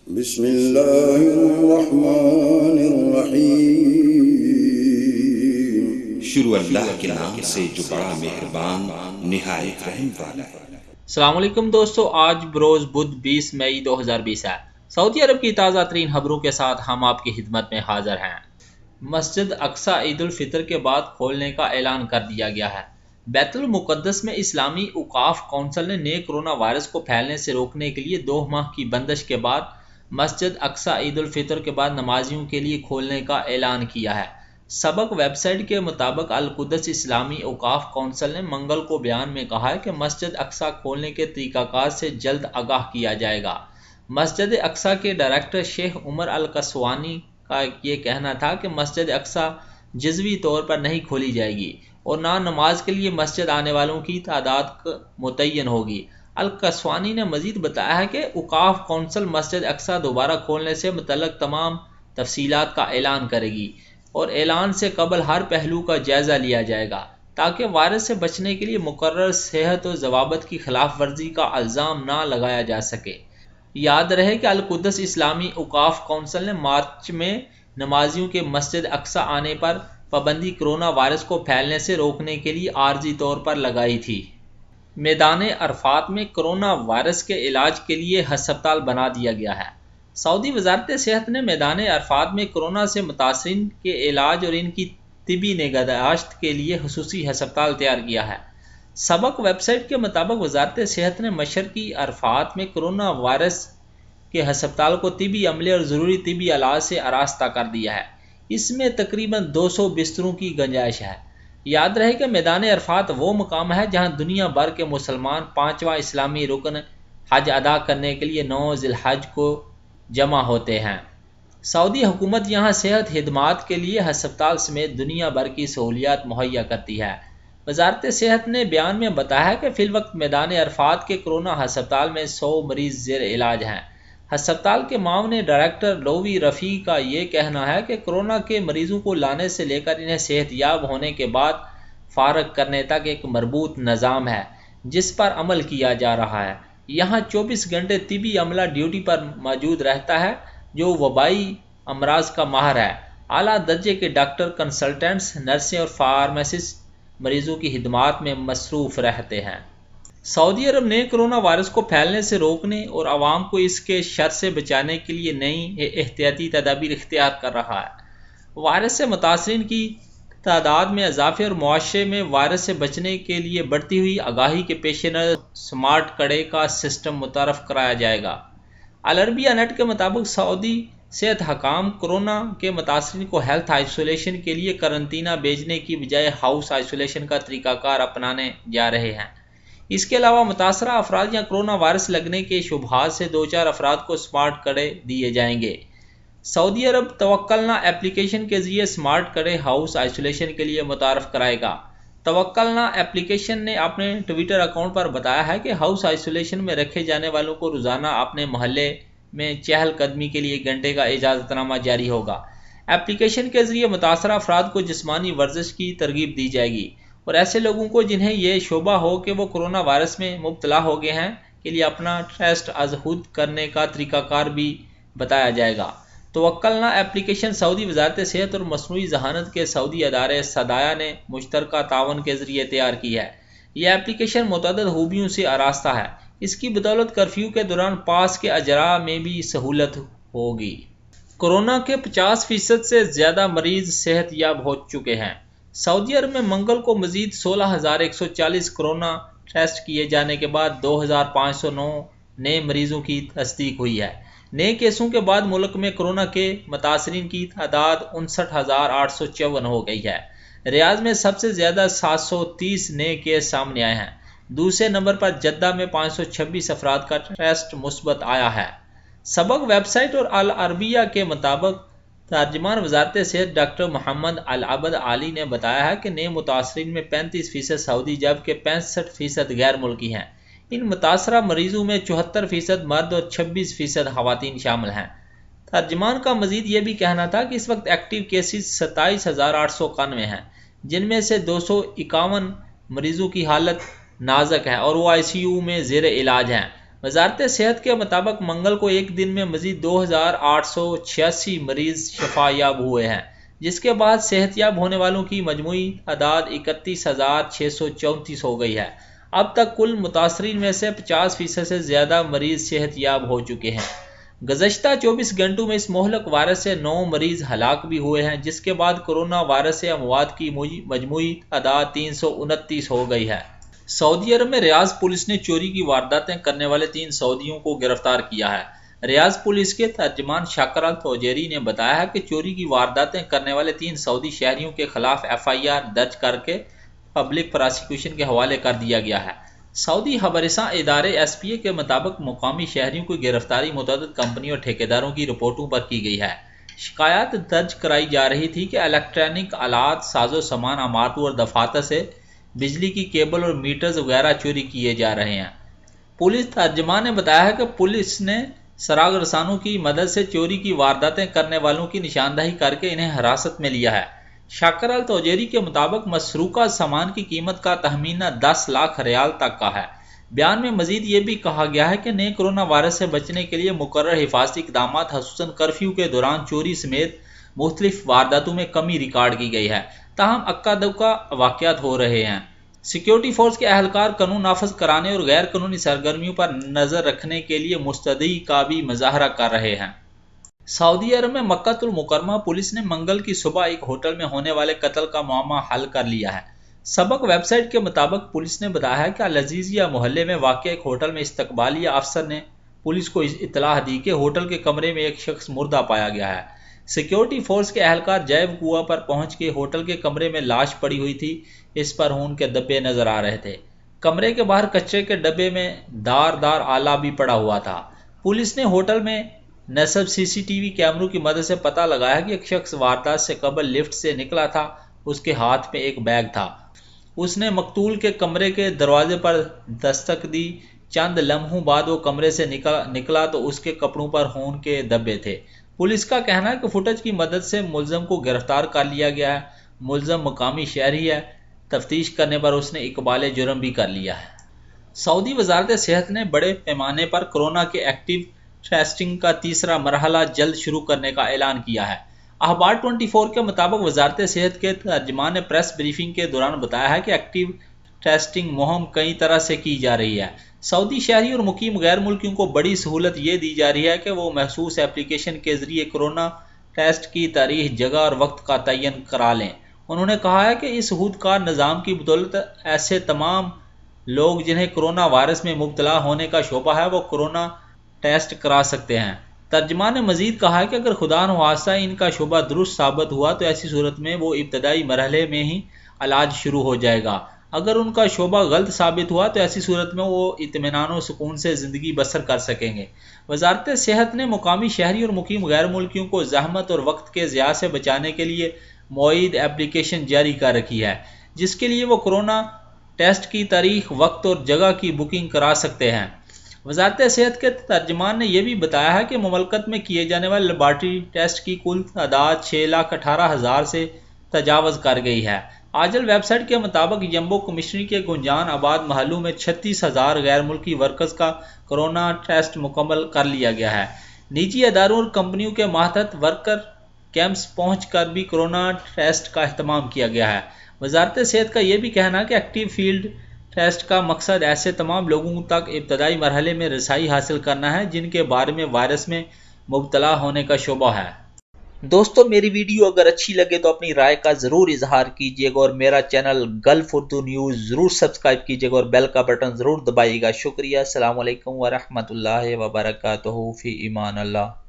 بسم اللہ الرحمن الرحیم۔ شروع اللہ کے نام سے جو بڑا مہربان نہایت رحم والا ہے۔ السلام علیکم دوستو، آج بروز بدھ 20 مئی 2020 ہے۔ سعودی عرب کی تازہ ترین خبروں کے ساتھ ہم آپ کی خدمت میں حاضر ہیں۔ مسجد اقصی عید الفطر کے بعد کھولنے کا اعلان کر دیا گیا ہے۔ بیت المقدس میں اسلامی اوقاف کونسل نے نئے کرونا وائرس کو پھیلنے سے روکنے کے لیے 2 ماہ کی بندش کے بعد مسجد اقصی عید الفطر کے بعد نمازیوں کے لیے کھولنے کا اعلان کیا ہے۔ سبق ویب سائٹ کے مطابق القدس اسلامی اوقاف کونسل نے منگل کو بیان میں کہا ہے کہ مسجد اقصی کھولنے کے طریقہ کار سے جلد آگاہ کیا جائے گا۔ مسجد اقصی کے ڈائریکٹر شیخ عمر القسوانی کا یہ کہنا تھا کہ مسجد اقصی جزوی طور پر نہیں کھولی جائے گی اور نہ نماز کے لیے مسجد آنے والوں کی تعداد متعین ہوگی۔ القسوانی نے مزید بتایا ہے کہ اوقاف کونسل مسجد اقصی دوبارہ کھولنے سے متعلق تمام تفصیلات کا اعلان کرے گی اور اعلان سے قبل ہر پہلو کا جائزہ لیا جائے گا تاکہ وائرس سے بچنے کے لیے مقرر صحت و ضوابط کی خلاف ورزی کا الزام نہ لگایا جا سکے۔ یاد رہے کہ القدس اسلامی اوقاف کونسل نے مارچ میں نمازیوں کے مسجد اقصی آنے پر پابندی کرونا وائرس کو پھیلنے سے روکنے کے لیے عارضی طور پر لگائی تھی۔ میدان عرفات میں کرونا وائرس کے علاج کے لیے ہسپتال بنا دیا گیا ہے۔ سعودی وزارت صحت نے میدان عرفات میں کرونا سے متاثرین کے علاج اور ان کی طبی نگہداشت کے لیے خصوصی ہسپتال تیار کیا ہے۔ سبق ویب سائٹ کے مطابق وزارت صحت نے مشرقی عرفات میں کرونا وائرس کے ہسپتال کو طبی عملے اور ضروری طبی آلات سے آراستہ کر دیا ہے۔ اس میں تقریباً 200 بستروں کی گنجائش ہے۔ یاد رہے کہ میدان عرفات وہ مقام ہے جہاں دنیا بھر کے مسلمان 5واں اسلامی رکن حج ادا کرنے کے لیے 9 ذی الحج کو جمع ہوتے ہیں۔ سعودی حکومت یہاں صحت خدمات کے لیے ہسپتال سمیت دنیا بھر کی سہولیات مہیا کرتی ہے۔ وزارت صحت نے بیان میں بتایا کہ فی الوقت میدان عرفات کے کرونا ہسپتال میں 100 مریض زیر علاج ہیں۔ ہسپتال کے معاون ڈائریکٹر لوی رفیع کا یہ کہنا ہے کہ کرونا کے مریضوں کو لانے سے لے کر انہیں صحت یاب ہونے کے بعد فارغ کرنے تک ایک مربوط نظام ہے جس پر عمل کیا جا رہا ہے۔ یہاں 24 گھنٹے طبی عملہ ڈیوٹی پر موجود رہتا ہے جو وبائی امراض کا ماہر ہے۔ اعلیٰ درجے کے ڈاکٹر، کنسلٹنٹس، نرسیں اور فارماسسٹ مریضوں کی خدمات میں مصروف رہتے ہیں۔ سعودی عرب نے کرونا وائرس کو پھیلنے سے روکنے اور عوام کو اس کے شر سے بچانے کے لیے نئی احتیاطی تدابیر اختیار کر رہا ہے۔ وائرس سے متاثرین کی تعداد میں اضافے اور معاشرے میں وائرس سے بچنے کے لیے بڑھتی ہوئی آگاہی کے پیش نظر سمارٹ کڑے کا سسٹم متعارف کرایا جائے گا۔ العربیہ نیٹ کے مطابق سعودی صحت حکام کرونا کے متاثرین کو ہیلتھ آئسولیشن کے لیے قرنطینہ بھیجنے کی بجائے ہاؤس آئسولیشن کا طریقہ کار اپنانے جا رہے ہیں۔ اس کے علاوہ متاثرہ افراد یا کرونا وائرس لگنے کے شبہات سے 2-4 افراد کو سمارٹ کڑے دیے جائیں گے۔ سعودی عرب توکلنا ایپلیکیشن کے ذریعے سمارٹ کڑے ہاؤس آئسولیشن کے لیے متعارف کرائے گا۔ توکلنا ایپلیکیشن نے اپنے ٹویٹر اکاؤنٹ پر بتایا ہے کہ ہاؤس آئسولیشن میں رکھے جانے والوں کو روزانہ اپنے محلے میں چہل قدمی کے لیے 1 گھنٹے کا اجازت نامہ جاری ہوگا۔ ایپلیکیشن کے ذریعے متاثرہ افراد کو جسمانی ورزش کی ترغیب دی جائے گی اور ایسے لوگوں کو جنہیں یہ شبہ ہو کہ وہ کرونا وائرس میں مبتلا ہو گئے ہیں کے لیے اپنا ٹیسٹ از خود کرنے کا طریقہ کار بھی بتایا جائے گا۔ توکلنا ایپلیکیشن سعودی وزارت صحت اور مصنوعی ذہانت کے سعودی ادارے صدایا نے مشترکہ تعاون کے ذریعے تیار کی ہے۔ یہ ایپلیکیشن متعدد خوبیوں سے آراستہ ہے۔ اس کی بدولت کرفیو کے دوران پاس کے اجراء میں بھی سہولت ہوگی۔ کرونا کے 50% سے زیادہ مریض صحت یاب ہو چکے ہیں۔ سعودی عرب میں منگل کو مزید 16,140 کرونا ٹیسٹ کیے جانے کے بعد 2,509 نئے مریضوں کی تصدیق ہوئی ہے۔ نئے کیسوں کے بعد ملک میں کرونا کے متاثرین کی تعداد 59,854 ہو گئی ہے۔ ریاض میں سب سے زیادہ 730 نئے کیس سامنے آئے ہیں۔ دوسرے نمبر پر جدہ میں 526 افراد کا ٹیسٹ مثبت آیا ہے۔ سبق ویب سائٹ اور العربیہ کے مطابق ترجمان وزارت صحت ڈاکٹر محمد العبد علی نے بتایا ہے کہ نئے متاثرین میں 35% سعودی جبکہ 65% غیر ملکی ہیں۔ ان متاثرہ مریضوں میں 74% مرد اور 26% خواتین شامل ہیں۔ ترجمان کا مزید یہ بھی کہنا تھا کہ اس وقت ایکٹیو کیسز 27,891 ہیں جن میں سے 251 مریضوں کی حالت نازک ہے اور وہ ICU میں زیر علاج ہیں۔ وزارت صحت کے مطابق منگل کو ایک دن میں مزید 2886 مریض شفا یاب ہوئے ہیں، جس کے بعد صحت یاب ہونے والوں کی مجموعی تعداد 31,634 ہو گئی ہے۔ اب تک کل متاثرین میں سے 50% سے زیادہ مریض صحت یاب ہو چکے ہیں۔ گزشتہ 24 گھنٹوں میں اس مہلک وائرس سے 9 مریض ہلاک بھی ہوئے ہیں، جس کے بعد کورونا وائرس سے اموات کی مجموعی تعداد 329 ہو گئی ہے۔ سعودی عرب میں ریاض پولیس نے چوری کی وارداتیں کرنے والے 3 سعودیوں کو گرفتار کیا ہے۔ ریاض پولیس کے ترجمان شاکر التوجیری نے بتایا ہے کہ چوری کی وارداتیں کرنے والے 3 سعودی شہریوں کے خلاف FIR درج کر کے پبلک پراسیکیوشن کے حوالے کر دیا گیا ہے۔ سعودی خبررساں ادارے SPA کے مطابق مقامی شہریوں کی گرفتاری متعدد کمپنیوں اور ٹھیکیداروں کی رپورٹوں پر کی گئی ہے۔ شکایات درج کرائی جا رہی تھی کہ الیکٹرانک آلات، ساز و سامان، عمارتوں اور دفاتر سے بجلی کی کیبل اور میٹرز وغیرہ چوری کیے جا رہے ہیں۔ پولیس ترجمان نے بتایا ہے کہ پولیس نے سراغ رسانوں کی مدد سے چوری کی وارداتیں کرنے والوں کی نشاندہی کر کے انہیں حراست میں لیا ہے۔ شاکر التوجیری کے مطابق مسروقہ سامان کی قیمت کا تخمینہ 10 لاکھ ریال تک کا ہے۔ بیان میں مزید یہ بھی کہا گیا ہے کہ نئے کرونا وائرس سے بچنے کے لیے مقرر حفاظتی اقدامات خصوصاً کرفیو کے دوران چوری سمیت مختلف وارداتوں میں کمی ریکارڈ کی گئی ہے، تاہم اکا دکا واقعات ہو رہے ہیں۔ سیکیورٹی فورس کے اہلکار قانون نافذ کرانے اور غیر قانونی سرگرمیوں پر نظر رکھنے کے لیے مستعدی کا بھی مظاہرہ کر رہے ہیں۔ سعودی عرب میں مکہ المکرمہ پولیس نے منگل کی صبح ایک ہوٹل میں ہونے والے قتل کا معمہ حل کر لیا ہے۔ سبق ویب سائٹ کے مطابق پولیس نے بتایا ہے کہ العزیزیہ محلے میں واقع ایک ہوٹل میں استقبالیہ افسر نے پولیس کو اطلاع دی کہ ہوٹل کے کمرے میں ایک شخص مردہ پایا گیا ہے۔ سیکیورٹی فورس کے اہلکار جیب کنواں پر پہنچ کے ہوٹل کے کمرے میں لاش پڑی ہوئی تھی، اس پر خون کے دبے نظر آ رہے تھے۔ کمرے کے باہر کچرے کے ڈبے میں دار آلہ بھی پڑا ہوا تھا۔ پولیس نے ہوٹل میں نصب CCTV کیمروں کی مدد سے پتہ لگایا کہ ایک شخص واردات سے قبل لفٹ سے نکلا تھا، اس کے ہاتھ میں ایک بیگ تھا۔ اس نے مقتول کے کمرے کے دروازے پر دستک دی، چند لمحوں بعد وہ کمرے سے نکلا تو اس کے کپڑوں پر خون کے دبے تھے۔ پولیس کا کہنا ہے کہ فوٹیج کی مدد سے ملزم کو گرفتار کر لیا گیا ہے۔ ملزم مقامی شہری ہے، تفتیش کرنے پر اس نے اقبال جرم بھی کر لیا ہے۔ سعودی وزارت صحت نے بڑے پیمانے پر کورونا کے ایکٹیو ٹیسٹنگ کا تیسرا مرحلہ جلد شروع کرنے کا اعلان کیا ہے۔ اخبار 24 کے مطابق وزارت صحت کے ترجمان نے پریس بریفنگ کے دوران بتایا ہے کہ ایکٹیو ٹیسٹنگ مہم کئی طرح سے کی جا رہی ہے۔ سعودی شہری اور مقیم غیر ملکیوں کو بڑی سہولت یہ دی جا رہی ہے کہ وہ مخصوص اپلیکیشن کے ذریعے کورونا ٹیسٹ کی تاریخ، جگہ اور وقت کا تعین کرا لیں۔ انہوں نے کہا ہے کہ اس خودکار نظام کی بدولت ایسے تمام لوگ جنہیں کورونا وائرس میں مبتلا ہونے کا شبہ ہے وہ کورونا ٹیسٹ کرا سکتے ہیں۔ ترجمان نے مزید کہا ہے کہ اگر خدا نخواستہ ان کا شبہ درست ثابت ہوا تو ایسی صورت میں وہ ابتدائی مرحلے میں ہی علاج شروع ہو جائے گا۔ اگر ان کا شبہ غلط ثابت ہوا تو ایسی صورت میں وہ اطمینان و سکون سے زندگی بسر کر سکیں گے۔ وزارت صحت نے مقامی شہری اور مقیم غیر ملکیوں کو زحمت اور وقت کے ضیاع سے بچانے کے لیے معید اپلیکیشن جاری کر رکھی ہے، جس کے لیے وہ کورونا ٹیسٹ کی تاریخ، وقت اور جگہ کی بکنگ کرا سکتے ہیں۔ وزارت صحت کے ترجمان نے یہ بھی بتایا ہے کہ مملکت میں کیے جانے والے لیبارٹری ٹیسٹ کی کل تعداد 6,18,000 سے تجاوز کر گئی ہے۔ آجل ویب سائٹ کے مطابق جمبو کمشنری کے گنجان آباد محلوں میں 36,000 غیر ملکی ورکرز کا کورونا ٹیسٹ مکمل کر لیا گیا ہے۔ نجی اداروں اور کمپنیوں کے ماتحت ورکر کیمپس پہنچ کر بھی کورونا ٹیسٹ کا اہتمام کیا گیا ہے۔ وزارت صحت کا یہ بھی کہنا ہے کہ ایکٹیو فیلڈ ٹیسٹ کا مقصد ایسے تمام لوگوں تک ابتدائی مرحلے میں رسائی حاصل کرنا ہے جن کے بارے میں وائرس میں مبتلا ہونے کا شبہ ہے۔ دوستو، میری ویڈیو اگر اچھی لگے تو اپنی رائے کا ضرور اظہار کیجیے گا اور میرا چینل گلف اردو نیوز ضرور سبسکرائب کیجیے گا اور بیل کا بٹن ضرور دبائیے گا۔ شکریہ۔ السلام علیکم ورحمۃ اللہ وبرکاتہ۔ فی امان اللہ۔